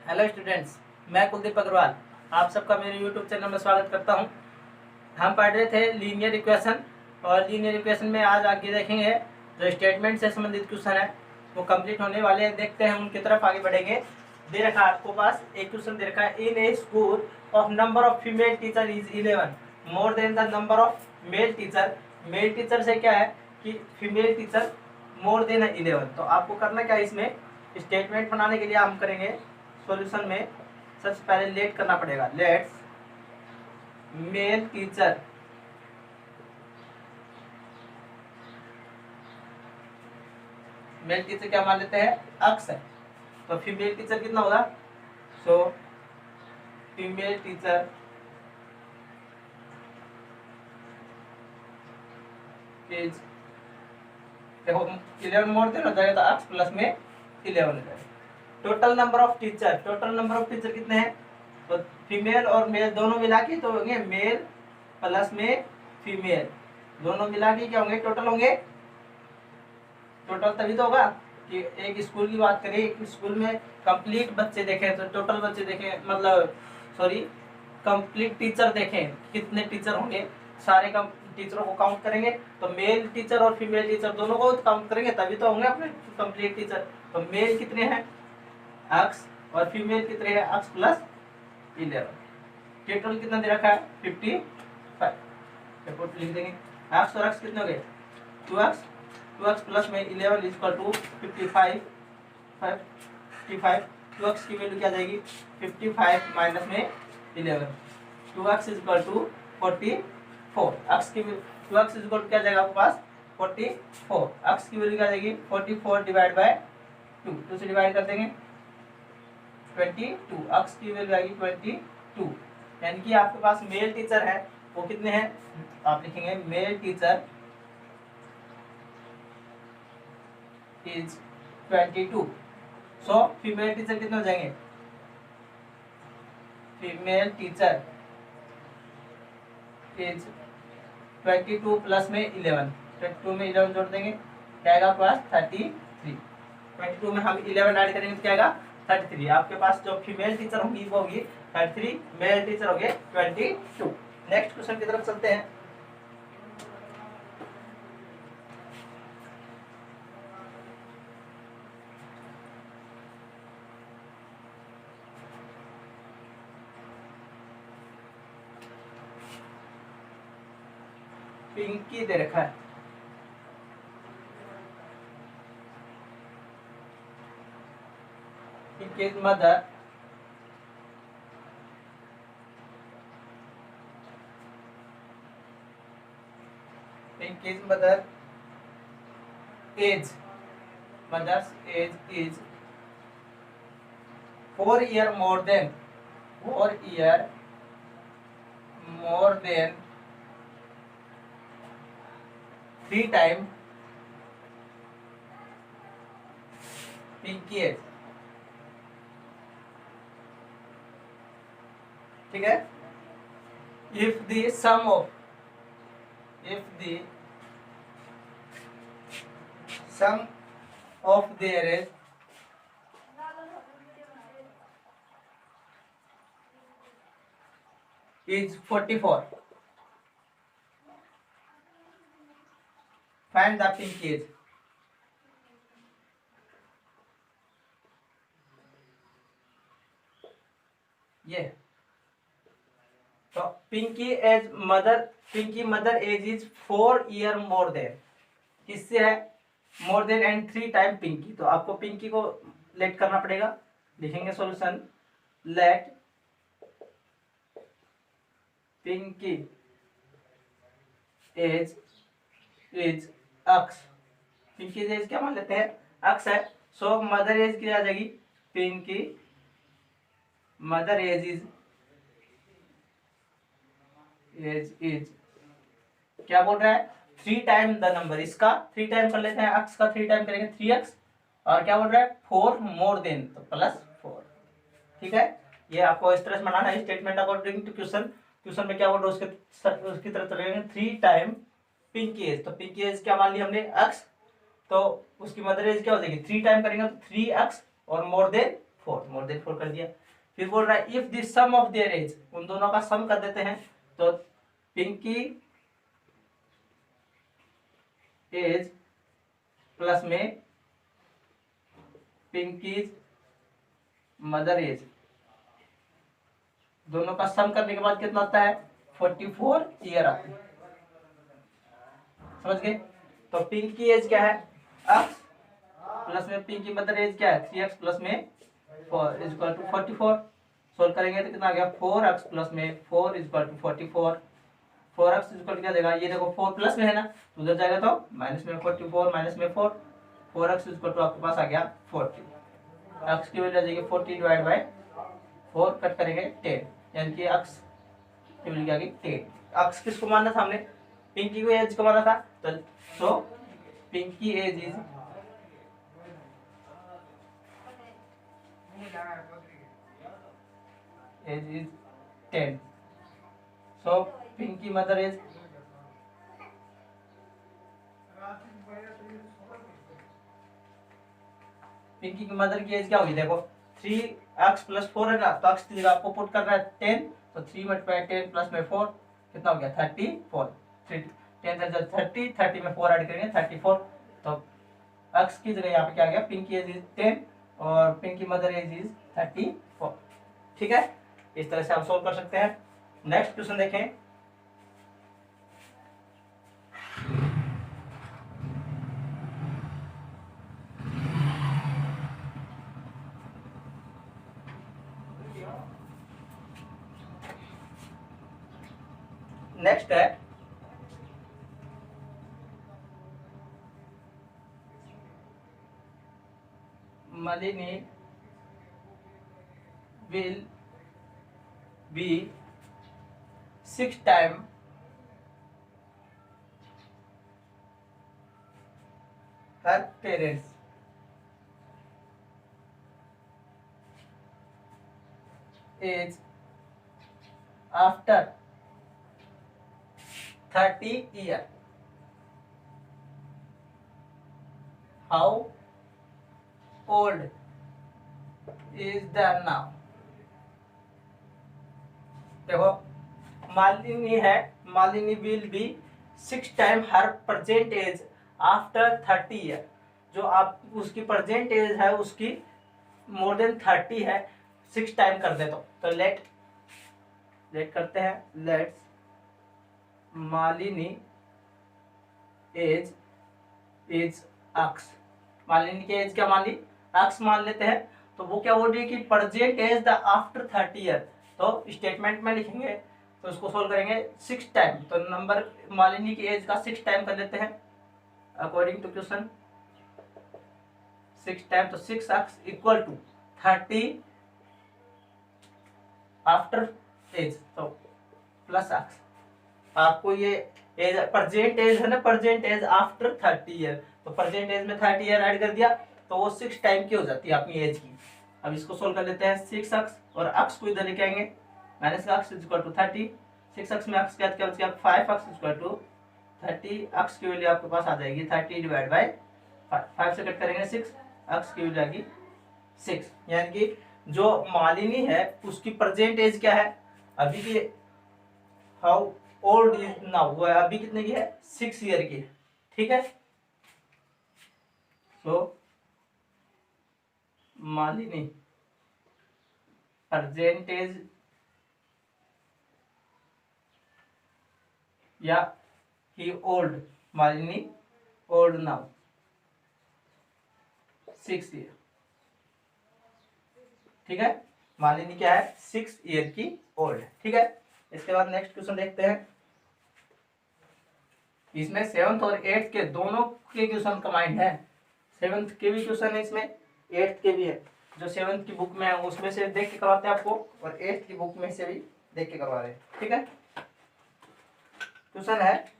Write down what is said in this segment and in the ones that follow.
Hello students, मैं कुलदीप अग्रवाल आप सबका मेरे यूट्यूब चैनल में स्वागत करता हूं। हम पढ़ रहे थे लीनियर इक्वेशन और लीनियर इक्वेशन में आज आगे देखेंगे जो स्टेटमेंट से संबंधित क्वेश्चन है वो कंप्लीट होने वाले हैं। देखते हैं उनकी तरफ आगे बढ़ेंगे। दे रखा है आपको पास एक क्वेश्चन दे रखा है, in a school of number of female teacher is 11 more than the number of male teacher. Male teacher से क्या है कि फीमेल टीचर मोर देन 11। तो आपको करना क्या है, इसमें स्टेटमेंट बनाने के लिए हम करेंगे सॉल्यूशन में सबसे पहले लेट करना पड़ेगा। Let's mail teacher male teacher क्या मान लेते हैं, अक्स है। तो फीमेल टीचर कितना होगा, सो फीमेल टीचर इज, देखो 11 मोर देन हो जाएगा तो अक्स प्लस में 11 हो जाएगा। टोटल नंबर ऑफ टीचर कितने हैं, तो फीमेल और मेल दोनों मिला के तो होंगे मेल प्लस में फीमेल, दोनों मिला के क्या होंगे, टोटल होंगे। टोटल तभी तो होगा कि एक स्कूल की बात करें, एक स्कूल में कंप्लीट बच्चे देखें तो टोटल बच्चे देखें, मतलब सॉरी कंप्लीट टीचर देखें कितने टीचर होंगे, सारे टीचरों को काउंट करेंगे तो मेल टीचर और फीमेल टीचर दोनों को काउंट करेंगे तभी तो होंगे अपने कंप्लीट टीचर। तो मेल कितने हैं, अक्स, और फीमेल कितने हैं, अक्स प्लस 11। टोटल कितना दे रखा है, 55। रिपोर्ट लिख देंगे, अक्स और अक्स कितने हो गए, 2x प्लस में 11 इज इक्वल टू 55। 2x की वैल्यू क्या जाएगी, 55 माइनस में 11, 2x is equal to 44। x की 2x इज इक्वल टू क्या जाएगा आपके पास 44, x की वैल्यू क्या जाएगी 44 डिवाइड बाय 2 से डिवाइड कर देंगे 22, x की वैल्यू आएगी 22। यानी कि आपके पास मेल टीचर है वो कितने हैं, आप लिखेंगे male teacher is 22। So female teacher कितने हो जाएंगे, फीमेल टीचर इज 22 प्लस में 11, 22 में 11 जोड़ देंगे क्या आएगा आपके पास 33। 22 में हम 11 ऐड करेंगे तो क्या आएगा 33। आपके पास जो फीमेल टीचर होंगी वो होगी 33, मेल टीचर होंगे 22। नेक्स्ट क्वेश्चन की तरफ चलते हैं। पिंकी दे रखा है, पिंकी's mother age, mother's age is 4 year more than 3 time Pinky age. ठीक है, if the sum of their age is 44, find the pinky age। ये तो Pinky mother age is 4 year more than, किससे है, more than and 3 time Pinky. तो आपको पिंकी को let करना पड़ेगा, लिखेंगे solution let Pinky age is x. Pinky age क्या मान लेते हैं, अक्स है। सो मदर एज क्या आ जाएगी, पिंकी मदर एज इज क्या बोल रहा है, 3 टाइम द नंबर, इसका 3 टाइम कर लेते हैं, अक्स का 3 टाइम करेंगे 3x, और क्या बोल रहा है 4 मोर देन तो +4। ठीक है, ये आपको इस तरह से बनाना है स्टेटमेंट अकॉर्डिंग टू क्वेश्चन में क्या बोल रहा है उसकी तरफ चलेंगे। 3 टाइम पिंकी एज, तो पिंकी एज क्या मान ली हमने, x, तो उसकी मदर एज क्या हो जाएगी 3 टाइम करेंगे तो 3x और मोर देन 4, मोर देन 4 कर दिया। फिर बोल रहा है if the sum of their age, उन दोनों का सम कर देते हैं। तो पिंकी एज प्लस में पिंकीज मदर एज, दोनों का सम करने के बाद कितना आता है 44 ईयर आती है। समझ गए? तो पिंकी एज क्या है x प्लस में पिंकी मदर एज क्या है 3x प्लस में 4 इज इक्वल टू 44। सोल्व करेंगे तो कितना आ गया 4x प्लस में 4 is equal to 44। 4x is equal to क्या देगा, ये देखो 4 प्लस में है ना, तो उधर जाएगा तो माइनस में 44 माइनस में 4, 4x इज इक्वल टू आपके पास आ गया 40। x की वैल्यू आ जाएगी 40 डिवाइड बाय 4, कट करेंगे 10, यानी कि x की वैल्यू आ गई 10। x किसको मानना था हमने, पिंकी को एज को माना था। तो so Pinky age is age is 10। So Pinky mother age Pinky की मदर की एज क्या होगी, देखो 3x प्लस 4 है ना, तो x की जगह आपको पुट करना है 10, तो 3 मल्टीप्लाई 10 प्लस में 4 कितना हो गया 34। 10 से 30, 30 में 4 ऐड करेंगे 34। तो x की जगह यहाँ पे क्या आ गया, पिंकी एज इज 10 और पिंकी मदर एज इज 34। ठीक है, इस तरह से हम सोल्व कर सकते हैं। नेक्स्ट क्वेश्चन देखें। नेक्स्ट है Malini will be 6 times her parents age after 30 years. How old is the now? देखो मालिनी है, Malini will be 6 time her present age after 30 year. जो आप उसकी प्रेजेंट एज है उसकी मोर देन 30 है, 6 टाइम कर दे तो लेट करते हैं, let's Malini age is x। Malini की एज क्या मान ली, x मान लेते हैं। तो वो क्या बोल रही है कि present age the after 30 year, तो स्टेटमेंट में लिखेंगे तो उसको सोल्व करेंगे 6 टाइम। तो नंबर मालिनी की एज का 6 टाइम कर लेते हैं अकॉर्डिंग टू क्वेश्चन, 6 टाइम। तो 6x equal to 30 after age, तो प्लस x। आपको ये एज प्रेजेंट एज है ना, प्रेजेंट एज आफ्टर 30 ईयर, तो प्रेजेंट एज में 30 ईयर ऐड कर दिया तो वो 6 टाइम की हो जाती है अपनी एज की। अब इसको सोल्व कर लेते हैं, 6x और x को इधर लेके आएंगे, माइनस का x is equal to 30, 6x में x क्या बच गया 5x is equal to 30, x की वैल्यू आपके पास आ जाएगी 30 डिवाइड बाय 5 से कट करेंगे 6, x की वैल्यू आएगी 6। यानी कि जो मालिनी है उसकी प्रेजेंट एज क्या है अभी की, हाउ ओल्ड इज नाउ, वो अभी कितने की है 6 ईयर की। ठीक है, सो मालिनी प्रेजेंट एज या ही old, Malini old now 6 year. ठीक है, मालिनी क्या है 6 ईयर की ओल्ड। ठीक है, इसके बाद नेक्स्ट क्वेश्चन देखते हैं। इसमें 7th और 8th के दोनों के क्वेश्चन कमांड है, 7th के भी क्वेश्चन है इसमें, 8th के भी है। जो 7th की बुक में है उसमें से देख के करवाते हैं आपको, और 8th की बुक में से भी देख के करवा रहे हैं। ठीक है, क्वेश्चन है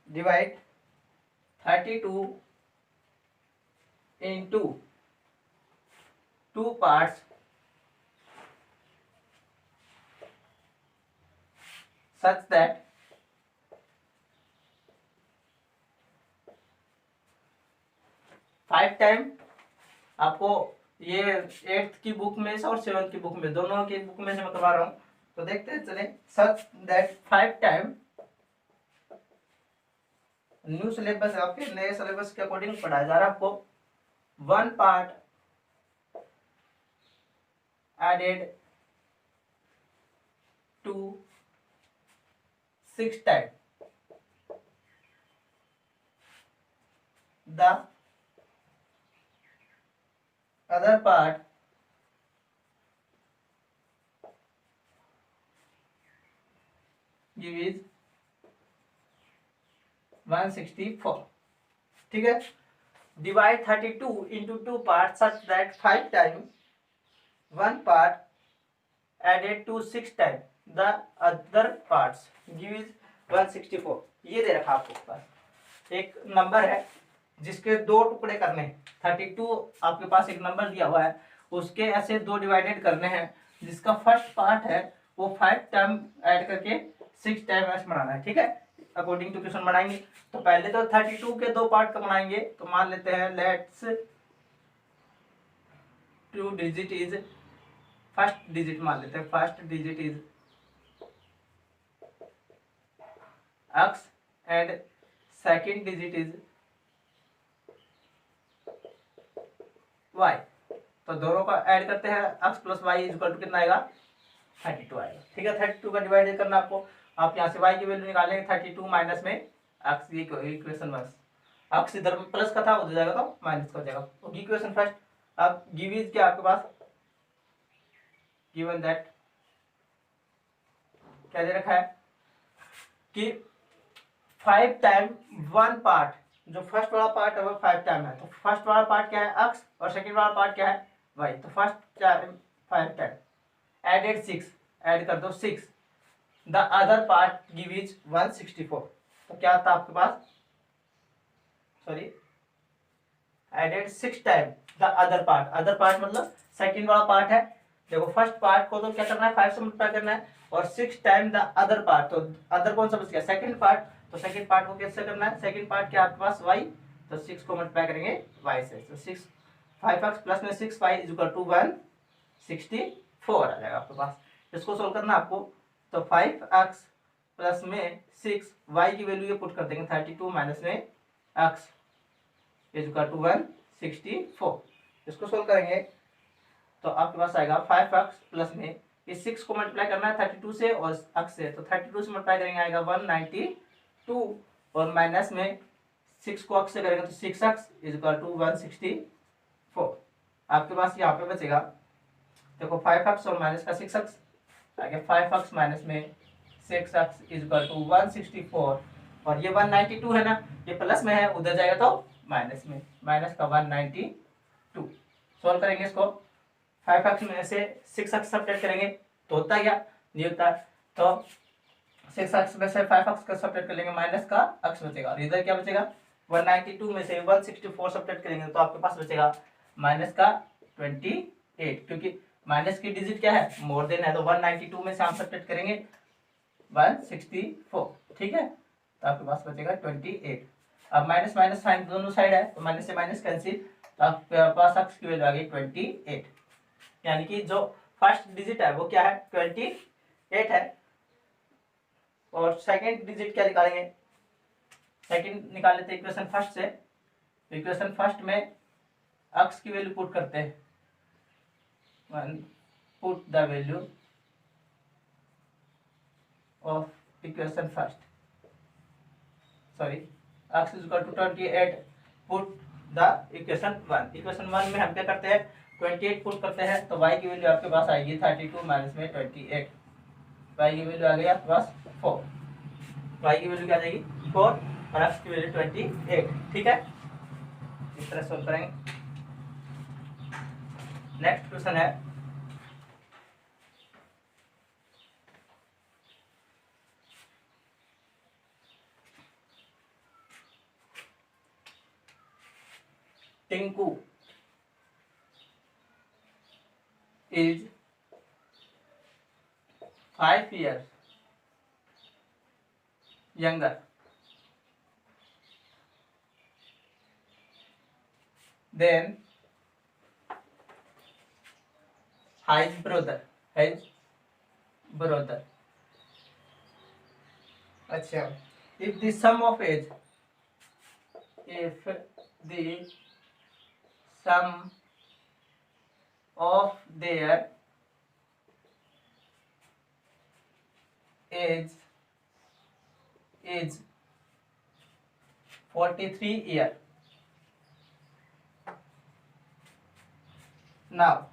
divide 32 into 2 parts such that 5 time आपको ये 8th की बुक में से और 7th की बुक में, दोनों की बुक में से मैं करवा रहा हूँ। तो देखते हैं चले, such that 5 time, new syllabus है आपके, नए सिलेबस के अकॉर्डिंग पढ़ाया जा रहा है आपको। 1 part added to 6 times the other part give is 164। ठीक है, divide 32 into 2 parts such that 5 times 1 part added to 6 times the other parts give is 164। ये दे रखा आपको पास, एक नंबर है जिसके दो टुकड़े करने हैं। 32 आपके पास एक नंबर दिया हुआ है, उसके ऐसे दो डिवाइडेड करने हैं, जिसका फर्स्ट पार्ट है वो 5 टाइम ऐड करके 6 टाइम ऐसे बनाना है। ठीक है, अकॉर्डिंग टू क्वेश्चन बनाएंगे। तो पहले तो 32 के दो पार्ट का बनाएंगे, तो मान लेते हैं let's 2 digit is, first digit मान लेते हैं, first digit is x and second digit is y। तो दोनों का ऐड करते हैं, x plus y is equal to कितना आएगा, 32 आएगा। ठीक है, 32 का डिवाइड करना आपको, आप यहाँ से y की वैल्यू निकालेंगे 32 माइनस में x, ये इक्वेशन बस, x इधर प्लस का था उधर जाएगा तो माइनस का हो जाएगा। तो इक्वेशन फर्स्ट, अब गिव इज क्या आपके पास, गिवन दैट क्या दे रखा है कि 5 टाइम 1 पार्ट, जो फर्स्ट वाला पार्ट है वो 5 टाइम है, तो फर्स्ट वाला पार्ट क्या है x और सेकंड वाला पार्ट क्या है y। तो फर्स्ट 5 टाइम एडेड 6, ऐड कर दो 6, the other part give is 164। तो क्या था आपके पास, sorry added 6 time the other part, other part मतलब सेकंड वाला पार्ट है। देखो फर्स्ट पार्ट को तो क्या करना है 5 से मल्टीप्लाई करना है, और 6 टाइम द अदर पार्ट, तो अदर कौन सा बच गया, सेकंड पार्ट। तो सेकंड पार्ट को कैसे करना है, सेकंड पार्ट क्या आपके पास y, तो 6 को मल्टीप्लाई करेंगे y से, तो 6 5x प्लस में 6y इज इक्वल टू 164 आ जाएगा आपके पास। इसको सोल्व करना आपको, तो 5x प्लस में 6 y की वैल्यू ये पुट कर देंगे 32 माइनस में x इज इक्वल टू 164। इसको सोल्व करेंगे तो आपके पास आएगा 5x प्लस में इस 6 को मल्टीप्लाई करना है 32 से और x से, तो 32 से मल्टीप्लाई करेंगे आएगा 192, और माइनस में 6 को x से करेंगे तो 6x इज इक्वल टू 164। आपके पास यहाँ पे बचेगा, देखो 5x और माइनस का 6x आगे, 5x माइनस में 6x इज इक्वल टू 164, और ये 192 है ना, ये प्लस में है उधर जाएगा तो माइनस में, माइनस का 192। सॉल्व करेंगे इसको, 5x में से 6x सब्ट्रैक्ट करेंगे तो होता क्या, नहीं होता, तो 6x में से 5x का सब्ट्रैक्ट कर लेंगे, माइनस का x बचेगा, और इधर क्या बचेगा 192 में से 164 सब्ट्रैक्ट करेंगे तो आपके पास बचेगा माइनस का 28, क्योंकि माइनस की डिजिट क्या है, मोर देन है, तो 192 में से हम सब्ट्रैक्ट करेंगे 164। ठीक है, तो आपके पास बचेगा 28। अब माइनस माइनस साइन दोनों साइड है, तो माइनस से माइनस कैंसिल, तो आपके पास x की वैल्यू आ गई 28, यानी कि जो फर्स्ट डिजिट है वो क्या है 28 है, और सेकंड डिजिट क्या निकालेंगे, सेकंड निकाल लेते हैं इक्वेशन फर्स्ट से। इक्वेशन फर्स्ट में x की वैल्यू पुट करते हैं, put the value of equation first, sorry x is equal to 28, put the equation 1। Equation 1 में हम क्या करते हैं 28 पुट करते हैं, तो y की वैल्यू आपके पास आएगी 32 माइनस में 28, y की वैल्यू आ गई आपके पास 4, y की वैल्यू क्या आ जाएगी 4 और x की वैल्यू 28। ठीक है, इस तरह सोल्व करेंगे। नेक्स्ट क्वेश्चन है Tinku is 5 years younger than his brother. अच्छा, if the sum of age, if the sum of their age is 43 year. Now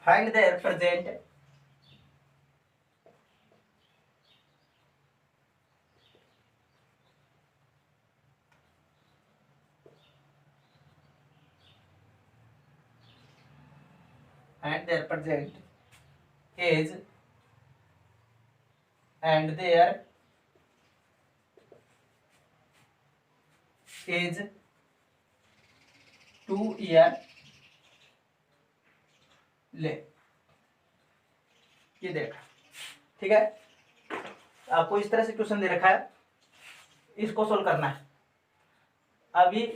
find their present and their present age and their age 2 year ले, ये देख, ठीक है। आपको इस तरह से क्वेश्चन दे रखा है, इसको सोल्व करना है। अभी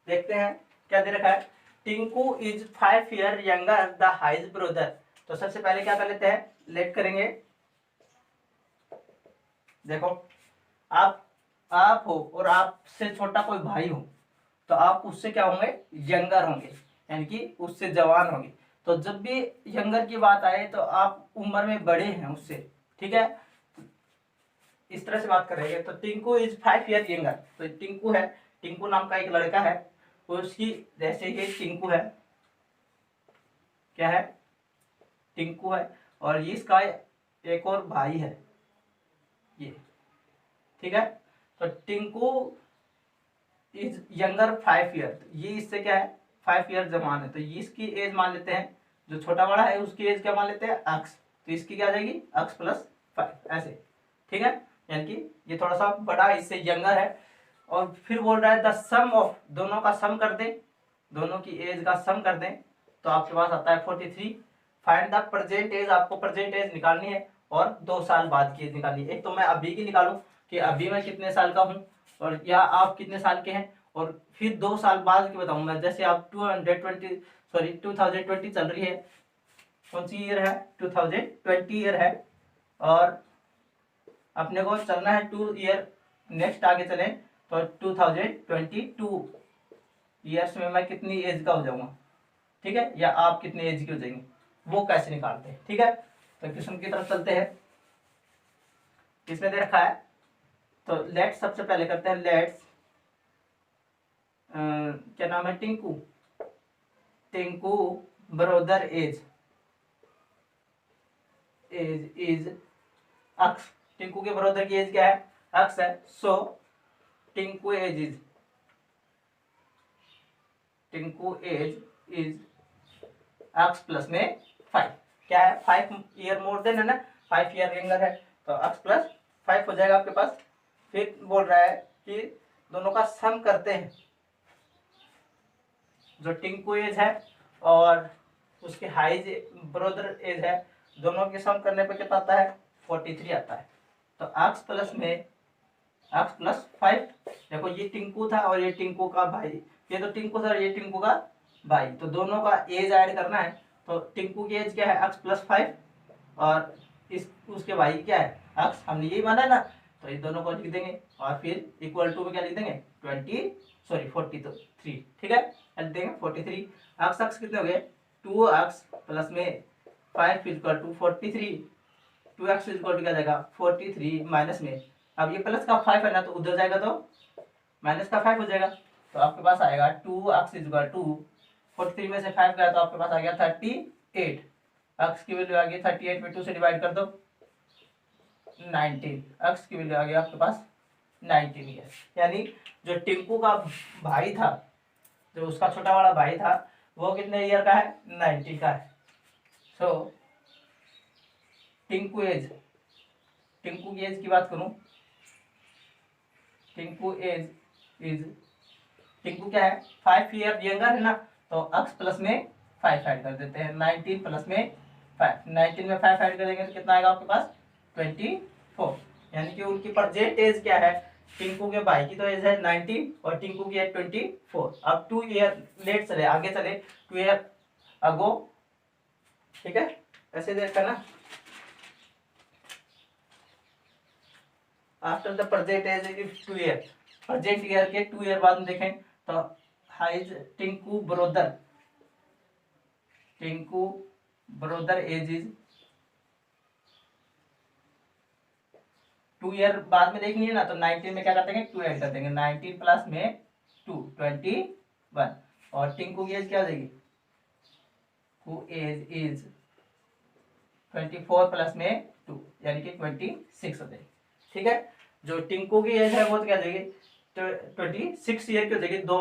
देखते हैं क्या दे रखा है। Tinku is 5 year younger the his brother. तो सबसे पहले क्या कर लेते हैं, लेट करेंगे। देखो, आप हो और आपसे छोटा कोई भाई हो, तो आप उससे क्या होंगे, यंगर होंगे, यानी कि उससे जवान होंगे। तो जब भी यंगर की बात आए तो आप उम्र में बड़े हैं उससे, ठीक है। इस तरह से बात करेंगे। तो टिंकू इज 5 ईयर यंगर, तो टिंकू है, टिंकू नाम का एक लड़का है, उसकी जैसे ये टिंकू है, क्या है, टिंकू है, और इसका एक और भाई है ये, ठीक है। तो टिंकू इज यंगर 5 ईयर, ये इससे क्या है, 5 ईयर जवान है। तो इसकी एज मान लेते हैं, जो छोटा बड़ा है उसकी एज क्या मान लेते हैं, एक्स। तो इसकी क्या आ जाएगी, एक्स प्लस 5, ऐसे, ठीक है। यानी कि ये थोड़ा सा बड़ा है, इससे यंगर है। और फिर बोल रहा है द सम ऑफ, दोनों का सम कर दें, दोनों की एज का सम कर दें, तो आपके पास आता है 43। फाइंड द प्रेजेंट एज, आपको प्रेजेंट एज निकालनी है और 2 साल बाद की एज निकालनी है। एक तो मैं अभी की निकालूं कि अभी मैं कितने साल का हूँ, और या आप कितने साल के हैं, और फिर 2 साल बाद की बताऊंगा। जैसे आप 2020 चल रही है, कौन सी ईयर है, 2020 ईयर है, और अपने को चलना है 2 ईयर नेक्स्ट आगे चले, तो 2022 ईयर्स में मैं कितनी एज का हो जाऊंगा, ठीक है, या आप कितने एज के हो जाएंगे, वो कैसे निकालते हैं, ठीक है। तो क्वेश्चन की तरफ चलते हैं। इसमें दे रखा है, तो लेट्स सबसे पहले करते हैं, लेट्स क्या नाम है, Tinku, Tinku brother age is x. Tinku के ब्रदर की एज क्या है, अक्स है। So Tinku age is x plus में 5, क्या है, 5 ईयर मोर देन है ना, 5 ईयर यंगर है, तो अक्स प्लस 5 हो जाएगा आपके पास। फिर बोल रहा है कि दोनों का सम करते हैं, जो टिंकू एज है और उसके हाइज ब्रदर एज है, दोनों के सम करने पे कितना आता है, 43 आता है। तो अक्स प्लस 5, देखो ये टिंकू था और ये टिंकू का भाई, ये तो टिंकू था और ये टिंकू का भाई, तो दोनों का एज ऐड करना है। तो टिंकू की एज क्या है, अक्स प्लस 5, और इस उसके भाई क्या है, अक्स, हमने यही माना है ना, तो ये दोनों को लिख देंगे, और फिर इक्वल टू में क्या लिख देंगे, 43, ठीक है, लिख देंगे 43। अक्स अक्स कितने हो गए, 2x प्लस में 5 equal to 43, 2x equal to क्या जाएगा, 43 माइनस में, अब ये प्लस का 5 है ना, तो उधर जाएगा तो माइनस का 5 हो जाएगा। तो आपके पास आएगा 2x इक्वल टू 43 में से 5 गया तो आपके पास आ गया 38। x की वैल्यू आ गई 38 में 2 से डिवाइड कर दो, 19। x की वैल्यू आ गई आपके पास 19 ईयर। यानी जो टिंकू का भाई था, जो उसका छोटा वाला भाई था, वो कितने ईयर का है, 19 का है। सो टिंकू की एज की बात करूं, टिंकू क्या है, 5 ईयर यंगर है ना, तो x प्लस में 5 ऐड कर देते हैं, 19 प्लस में 5, 19 में 5 ऐड करेंगे तो कितना आएगा आपके पास, 24। यानी कि उनकी प्रेजेंट एज क्या है, टिंकू के भाई की तो एज है 19 और टिंकू की है 24। अब 2 ईयर लेट चले, आगे चले 2 ईयर अगो, ठीक है, ऐसे देखा ना। After the present age is 2 year, present year के 2 ईयर बाद में देखें तो his Tinku brother, Tinku brother age is 2 year बाद में देखनी है ना, तो 19 में क्या कर देंगे 2 ऐड कर देंगे, 19 प्लस में 2 21। और टिंकू की एज क्या हो जाएगी, हु एज इज 24 प्लस में 2 यानी कि 26 हो जाएगी, ठीक है। जो टिंकू की एज है वो तो क्या हो जाएगी, 26 ईयर की हो जाएगी, 2